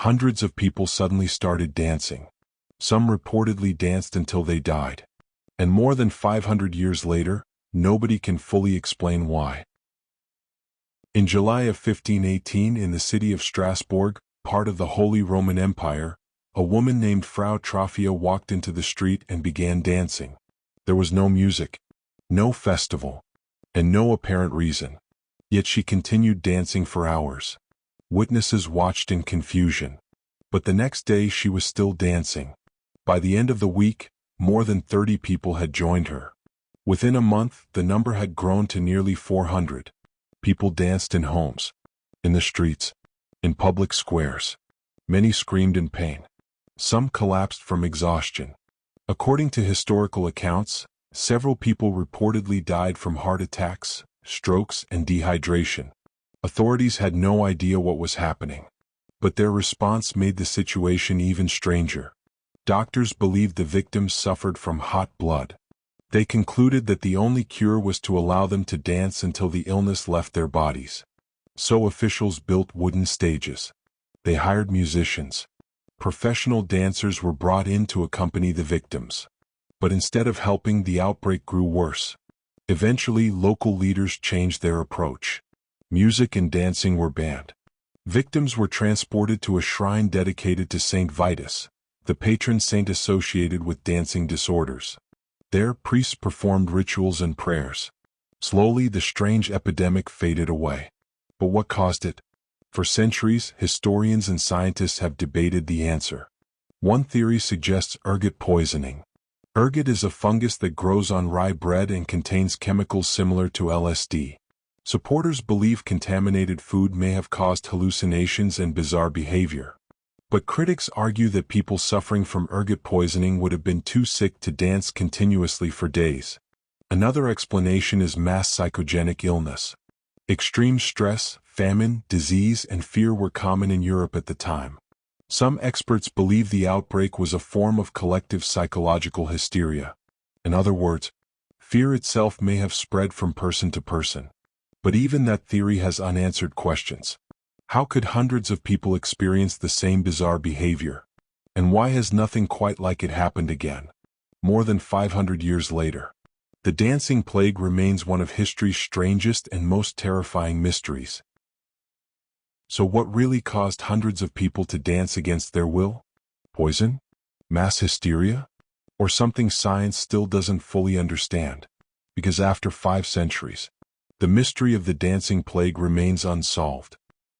hundreds of people suddenly started dancing. Some reportedly danced until they died. And more than 500 years later, nobody can fully explain why. In July of 1518 in the city of Strasbourg, part of the Holy Roman Empire, a woman named Frau Trophia walked into the street and began dancing. There was no music, no festival, and no apparent reason. Yet she continued dancing for hours. Witnesses watched in confusion. But the next day she was still dancing. By the end of the week, more than 30 people had joined her. Within a month, the number had grown to nearly 400. People danced in homes, in the streets, in public squares. Many screamed in pain. Some collapsed from exhaustion. According to historical accounts, several people reportedly died from heart attacks, strokes, and dehydration. Authorities had no idea what was happening. But their response made the situation even stranger. Doctors believed the victims suffered from hot blood. They concluded that the only cure was to allow them to dance until the illness left their bodies. So officials built wooden stages. They hired musicians. Professional dancers were brought in to accompany the victims. But instead of helping, the outbreak grew worse. Eventually, local leaders changed their approach. Music and dancing were banned. Victims were transported to a shrine dedicated to Saint Vitus, the patron saint associated with dancing disorders. There, priests performed rituals and prayers. Slowly, the strange epidemic faded away. But what caused it? For centuries, historians and scientists have debated the answer. One theory suggests ergot poisoning. Ergot is a fungus that grows on rye bread and contains chemicals similar to LSD. Supporters believe contaminated food may have caused hallucinations and bizarre behavior. But critics argue that people suffering from ergot poisoning would have been too sick to dance continuously for days. Another explanation is mass psychogenic illness. Extreme stress, famine, disease, and fear were common in Europe at the time. Some experts believe the outbreak was a form of collective psychological hysteria. In other words, fear itself may have spread from person to person. But even that theory has unanswered questions. How could hundreds of people experience the same bizarre behavior? And why has nothing quite like it happened again? More than 500 years later, the dancing plague remains one of history's strangest and most terrifying mysteries. So what really caused hundreds of people to dance against their will? Poison? Mass hysteria? Or something science still doesn't fully understand? Because after 5 centuries, the mystery of the dancing plague remains unsolved.